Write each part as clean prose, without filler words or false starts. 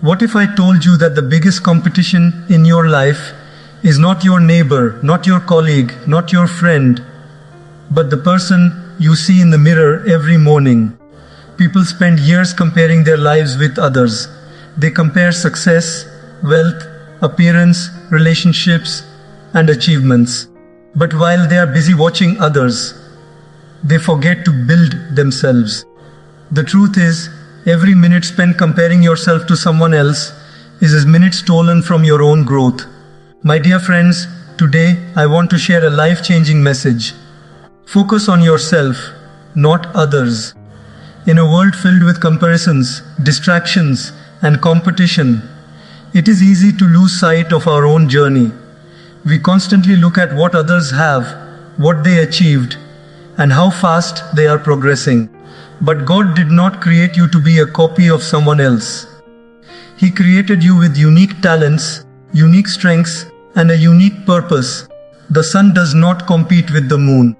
What if I told you that the biggest competition in your life is not your neighbor, not your colleague, not your friend, but the person you see in the mirror every morning? People spend years comparing their lives with others. They compare success, wealth, appearance, relationships, and achievements. But while they are busy watching others, they forget to build themselves. The truth is, every minute spent comparing yourself to someone else is a minute stolen from your own growth. My dear friends, today I want to share a life-changing message. Focus on yourself, not others. In a world filled with comparisons, distractions, and competition, it is easy to lose sight of our own journey. We constantly look at what others have, what they achieved, and how fast they are progressing. But God did not create you to be a copy of someone else. He created you with unique talents, unique strengths, and a unique purpose. The sun does not compete with the moon.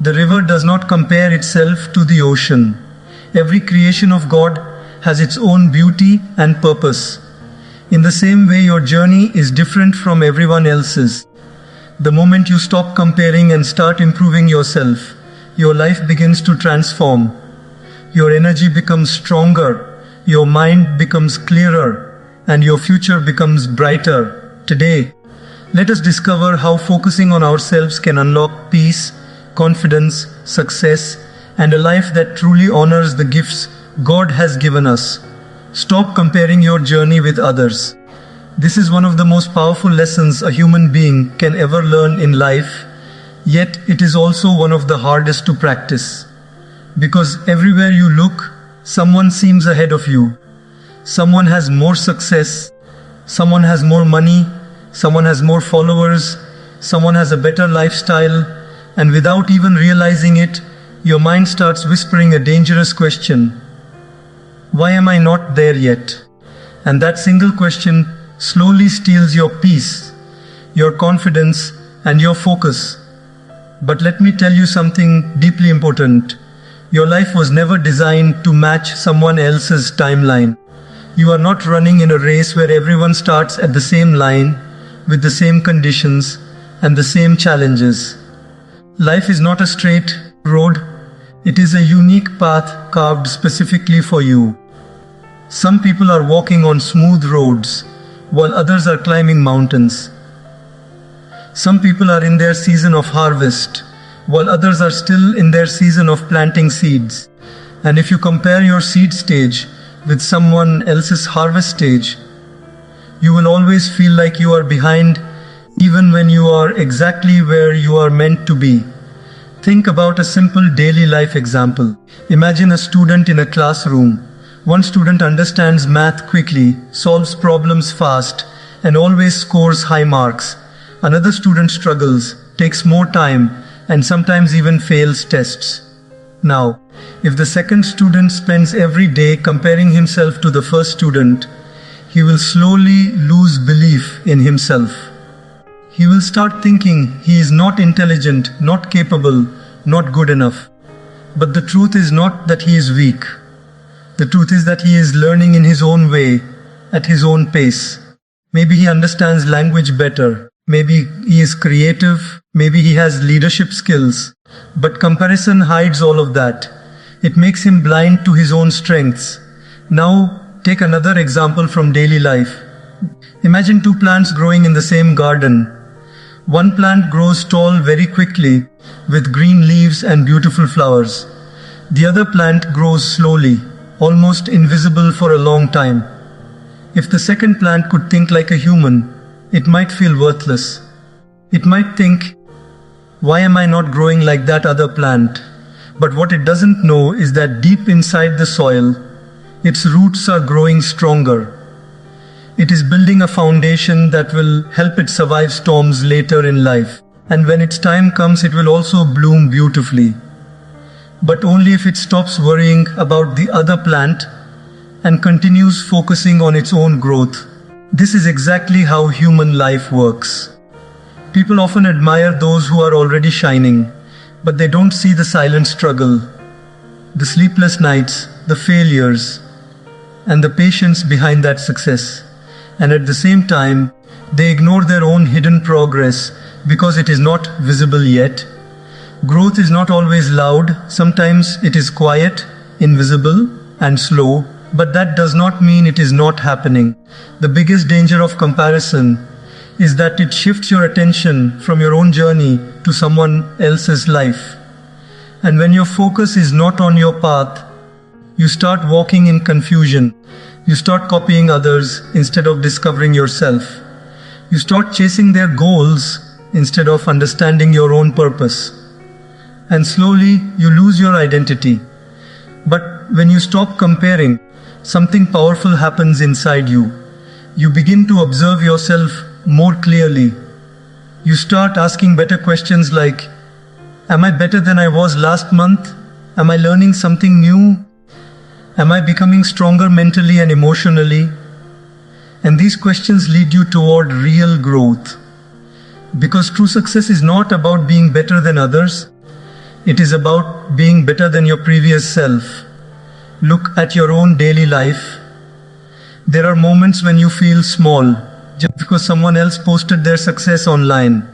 The river does not compare itself to the ocean. Every creation of God has its own beauty and purpose. In the same way, your journey is different from everyone else's. The moment you stop comparing and start improving yourself, your life begins to transform. Your energy becomes stronger, your mind becomes clearer, and your future becomes brighter. Today, let us discover how focusing on ourselves can unlock peace, confidence, success, and a life that truly honors the gifts God has given us. Stop comparing your journey with others. This is one of the most powerful lessons a human being can ever learn in life, yet it is also one of the hardest to practice. Because everywhere you look, someone seems ahead of you. Someone has more success, someone has more money, someone has more followers, someone has a better lifestyle, and without even realizing it, your mind starts whispering a dangerous question. Why am I not there yet? And that single question slowly steals your peace, your confidence, and your focus. But let me tell you something deeply important. Your life was never designed to match someone else's timeline. You are not running in a race where everyone starts at the same line, with the same conditions, and the same challenges. Life is not a straight road. It is a unique path carved specifically for you. Some people are walking on smooth roads, while others are climbing mountains. Some people are in their season of harvest, while others are still in their season of planting seeds. And if you compare your seed stage with someone else's harvest stage, you will always feel like you are behind, even when you are exactly where you are meant to be. Think about a simple daily life example. Imagine a student in a classroom. One student understands math quickly, solves problems fast, and always scores high marks. Another student struggles, takes more time, and sometimes even fails tests. Now, if the second student spends every day comparing himself to the first student, he will slowly lose belief in himself. He will start thinking he is not intelligent, not capable, not good enough. But the truth is not that he is weak. The truth is that he is learning in his own way, at his own pace. Maybe he understands language better. Maybe he is creative. Maybe he has leadership skills. But comparison hides all of that. It makes him blind to his own strengths. Now, take another example from daily life. Imagine two plants growing in the same garden. One plant grows tall very quickly, with green leaves and beautiful flowers. The other plant grows slowly, almost invisible for a long time. If the second plant could think like a human, it might feel worthless. It might think, why am I not growing like that other plant? But what it doesn't know is that deep inside the soil, its roots are growing stronger. It is building a foundation that will help it survive storms later in life. And when its time comes, it will also bloom beautifully. But only if it stops worrying about the other plant and continues focusing on its own growth. This is exactly how human life works. People often admire those who are already shining, but they don't see the silent struggle, the sleepless nights, the failures, and the patience behind that success. And at the same time, they ignore their own hidden progress because it is not visible yet. Growth is not always loud, sometimes it is quiet, invisible, and slow, but that does not mean it is not happening. The biggest danger of comparison is that it shifts your attention from your own journey to someone else's life. And when your focus is not on your path, you start walking in confusion. You start copying others instead of discovering yourself. You start chasing their goals instead of understanding your own purpose. And slowly you lose your identity. But when you stop comparing, something powerful happens inside you. You begin to observe yourself more clearly. You start asking better questions like, am I better than I was last month? Am I learning something new? Am I becoming stronger mentally and emotionally? And these questions lead you toward real growth. Because true success is not about being better than others. It is about being better than your previous self. Look at your own daily life. There are moments when you feel small just because someone else posted their success online.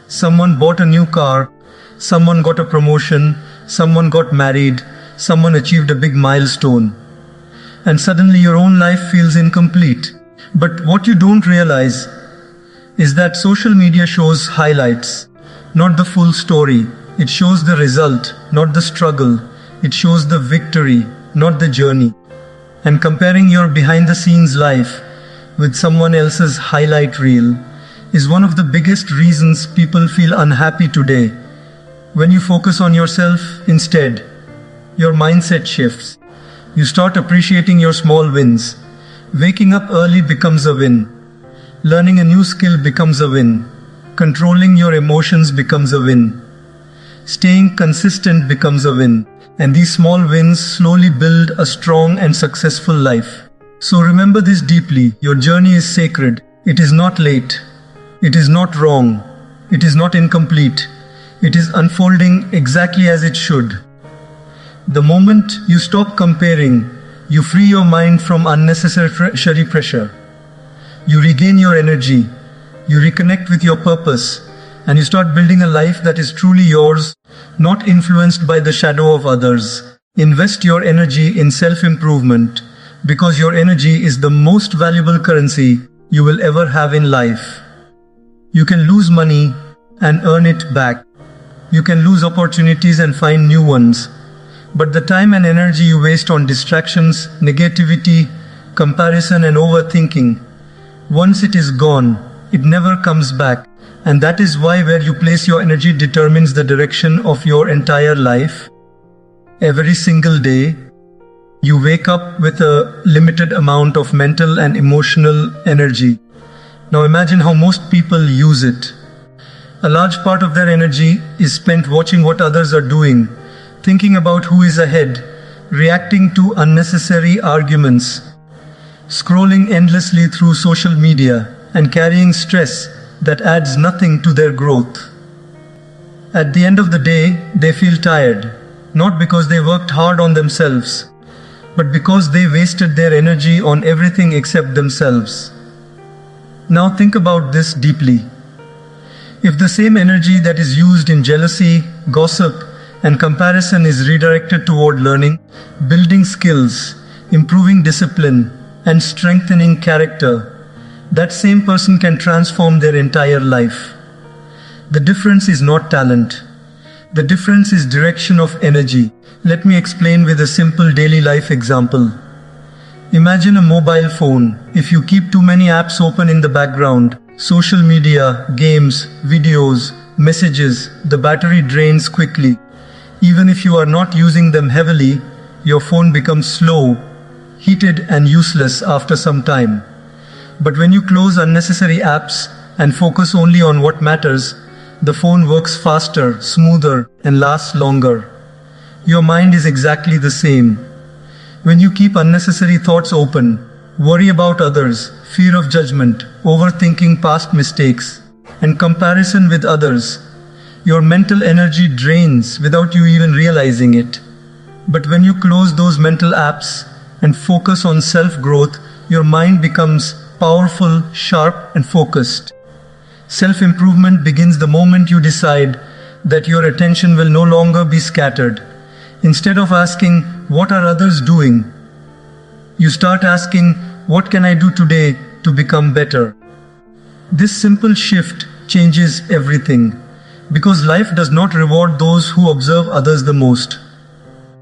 Someone bought a new car, someone got a promotion, someone got married, someone achieved a big milestone. And suddenly your own life feels incomplete. But what you don't realize is that social media shows highlights, not the full story. It shows the result, not the struggle. It shows the victory, not the journey. And comparing your behind-the-scenes life with someone else's highlight reel is one of the biggest reasons people feel unhappy today. When you focus on yourself instead, your mindset shifts. You start appreciating your small wins. Waking up early becomes a win. Learning a new skill becomes a win. Controlling your emotions becomes a win. Staying consistent becomes a win. And these small wins slowly build a strong and successful life. So remember this deeply. Your journey is sacred. It is not late. It is not wrong. It is not incomplete. It is unfolding exactly as it should. The moment you stop comparing, you free your mind from unnecessary pressure. You regain your energy. You reconnect with your purpose. And you start building a life that is truly yours, not influenced by the shadow of others. Invest your energy in self-improvement because your energy is the most valuable currency you will ever have in life. You can lose money and earn it back. You can lose opportunities and find new ones. But the time and energy you waste on distractions, negativity, comparison and overthinking, once it is gone, it never comes back. And that is why where you place your energy determines the direction of your entire life. Every single day, you wake up with a limited amount of mental and emotional energy. Now imagine how most people use it. A large part of their energy is spent watching what others are doing, thinking about who is ahead, reacting to unnecessary arguments, scrolling endlessly through social media, and carrying stress that adds nothing to their growth. At the end of the day, they feel tired, not because they worked hard on themselves, but because they wasted their energy on everything except themselves. Now think about this deeply. If the same energy that is used in jealousy, gossip, and comparison is redirected toward learning, building skills, improving discipline, and strengthening character, that same person can transform their entire life. The difference is not talent. The difference is direction of energy. Let me explain with a simple daily life example. Imagine a mobile phone. If you keep too many apps open in the background, social media, games, videos, messages, the battery drains quickly. Even if you are not using them heavily, your phone becomes slow, heated and useless after some time. But when you close unnecessary apps and focus only on what matters, the phone works faster, smoother, and lasts longer. Your mind is exactly the same. When you keep unnecessary thoughts open, worry about others, fear of judgment, overthinking past mistakes, and comparison with others, your mental energy drains without you even realizing it. But when you close those mental apps and focus on self-growth, your mind becomes powerful, sharp, and focused. Self-improvement begins the moment you decide that your attention will no longer be scattered. Instead of asking, "What are others doing?" you start asking, "What can I do today to become better?" This simple shift changes everything, because life does not reward those who observe others the most.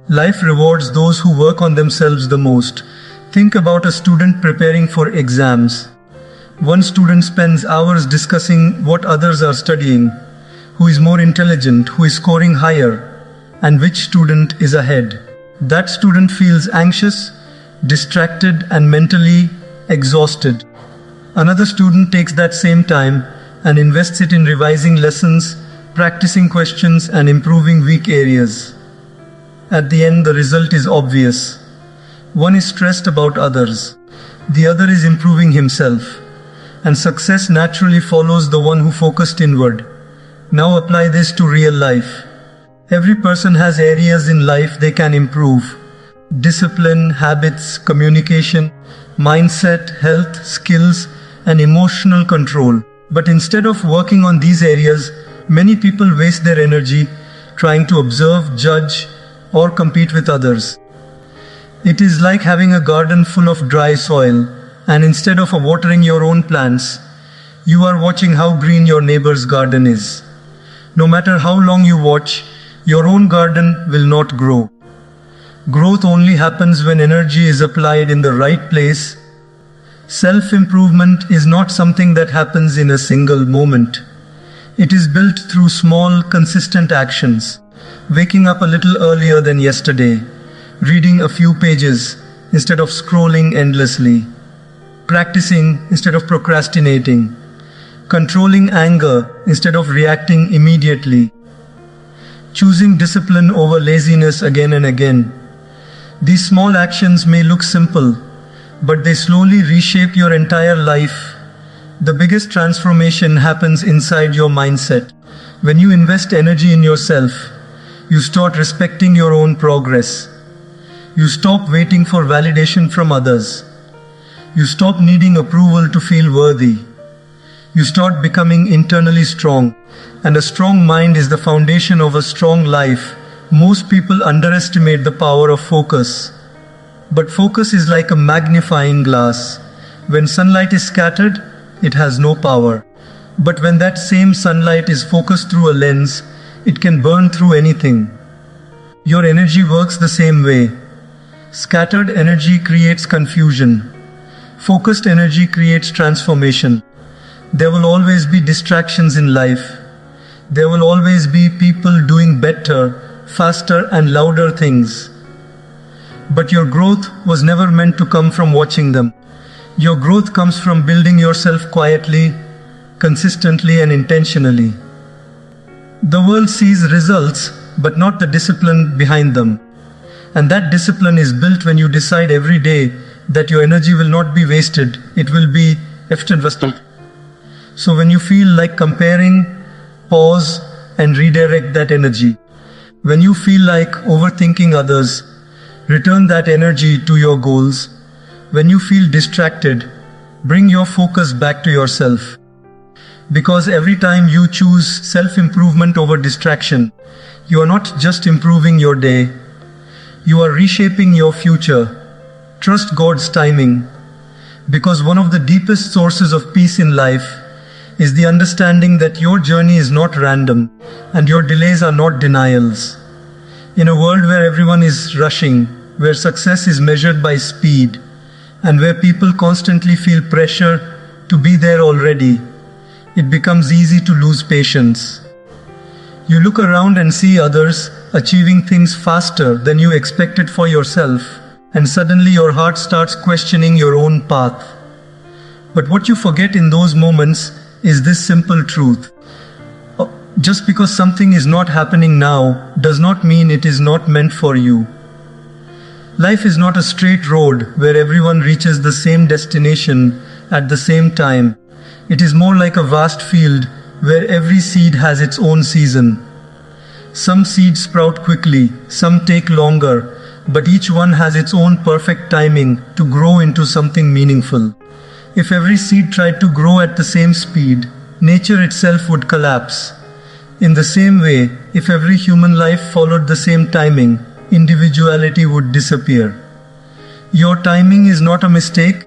Life rewards those who work on themselves the most. Think about a student preparing for exams. One student spends hours discussing what others are studying, who is more intelligent, who is scoring higher, and which student is ahead. That student feels anxious, distracted, and mentally exhausted. Another student takes that same time and invests it in revising lessons, practicing questions, and improving weak areas. At the end, the result is obvious. One is stressed about others, the other is improving himself, and success naturally follows the one who focused inward. Now apply this to real life. Every person has areas in life they can improve: discipline, habits, communication, mindset, health, skills, and emotional control. But instead of working on these areas, many people waste their energy trying to observe, judge, or compete with others. It is like having a garden full of dry soil, and instead of watering your own plants, you are watching how green your neighbor's garden is. No matter how long you watch, your own garden will not grow. Growth only happens when energy is applied in the right place. Self-improvement is not something that happens in a single moment. It is built through small, consistent actions. Waking up a little earlier than yesterday, reading a few pages instead of scrolling endlessly, practicing instead of procrastinating, controlling anger instead of reacting immediately, choosing discipline over laziness again and again. These small actions may look simple, but they slowly reshape your entire life. The biggest transformation happens inside your mindset. When you invest energy in yourself, you start respecting your own progress. You stop waiting for validation from others. You stop needing approval to feel worthy. You start becoming internally strong. And a strong mind is the foundation of a strong life. Most people underestimate the power of focus. But focus is like a magnifying glass. When sunlight is scattered, it has no power. But when that same sunlight is focused through a lens, it can burn through anything. Your energy works the same way. Scattered energy creates confusion. Focused energy creates transformation. There will always be distractions in life. There will always be people doing better, faster, and louder things. But your growth was never meant to come from watching them. Your growth comes from building yourself quietly, consistently, and intentionally. The world sees results, but not the discipline behind them. And that discipline is built when you decide every day that your energy will not be wasted, it will be invested. So when you feel like comparing, pause and redirect that energy. When you feel like overthinking others, return that energy to your goals. When you feel distracted, bring your focus back to yourself. Because every time you choose self-improvement over distraction, you are not just improving your day, you are reshaping your future. Trust God's timing. Because one of the deepest sources of peace in life is the understanding that your journey is not random and your delays are not denials. In a world where everyone is rushing, where success is measured by speed, and where people constantly feel pressure to be there already, it becomes easy to lose patience. You look around and see others achieving things faster than you expected for yourself, and suddenly your heart starts questioning your own path. But what you forget in those moments is this simple truth. Just because something is not happening now does not mean it is not meant for you. Life is not a straight road where everyone reaches the same destination at the same time. It is more like a vast field where every seed has its own season. Some seeds sprout quickly, some take longer, but each one has its own perfect timing to grow into something meaningful. If every seed tried to grow at the same speed, nature itself would collapse. In the same way, if every human life followed the same timing, individuality would disappear. Your timing is not a mistake,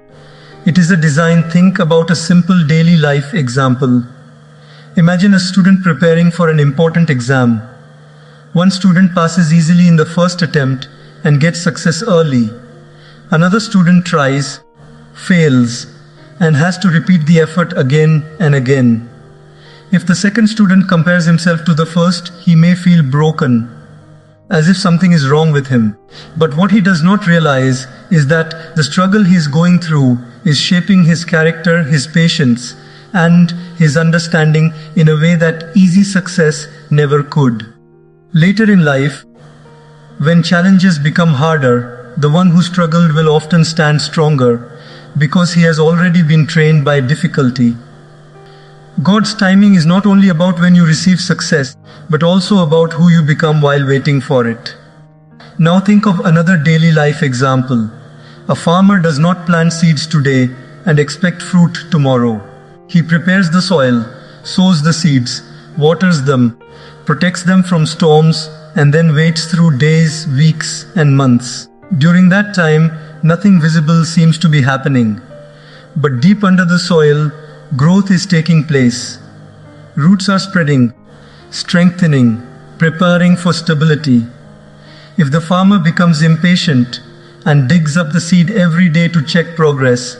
it is a design. Think about a simple daily life example. Imagine a student preparing for an important exam. One student passes easily in the first attempt and gets success early. Another student tries, fails, and has to repeat the effort again and again. If the second student compares himself to the first, he may feel broken, as if something is wrong with him. But what he does not realize is that the struggle he is going through is shaping his character, his patience, and his understanding in a way that easy success never could. Later in life, when challenges become harder, the one who struggled will often stand stronger because he has already been trained by difficulty. God's timing is not only about when you receive success, but also about who you become while waiting for it. Now think of another daily life example. A farmer does not plant seeds today and expect fruit tomorrow. He prepares the soil, sows the seeds, waters them, protects them from storms, and then waits through days, weeks, and months. During that time, nothing visible seems to be happening. But deep under the soil, growth is taking place. Roots are spreading, strengthening, preparing for stability. If the farmer becomes impatient and digs up the seed every day to check progress,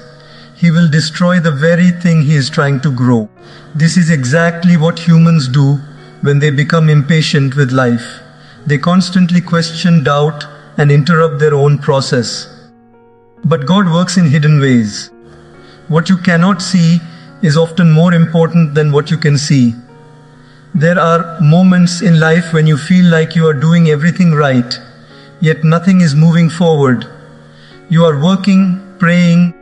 he will destroy the very thing he is trying to grow. This is exactly what humans do when they become impatient with life. They constantly question, doubt, and interrupt their own process. But God works in hidden ways. What you cannot see is often more important than what you can see. There are moments in life when you feel like you are doing everything right, yet nothing is moving forward. You are working, praying,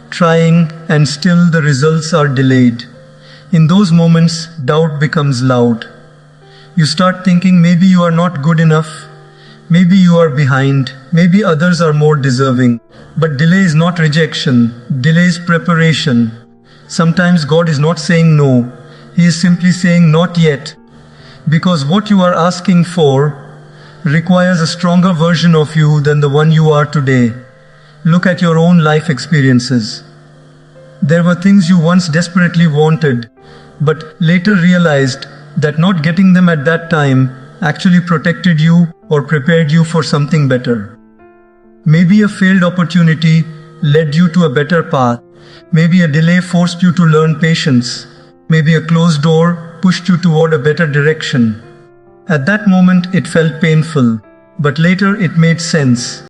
trying, and still the results are delayed. In those moments, doubt becomes loud. You start thinking maybe you are not good enough, maybe you are behind, maybe others are more deserving. But delay is not rejection, delay is preparation. Sometimes God is not saying no, He is simply saying not yet, because what you are asking for requires a stronger version of you than the one you are today. Look at your own life experiences. There were things you once desperately wanted, but later realized that not getting them at that time actually protected you or prepared you for something better. Maybe a failed opportunity led you to a better path. Maybe a delay forced you to learn patience. Maybe a closed door pushed you toward a better direction. At that moment it felt painful, but later it made sense.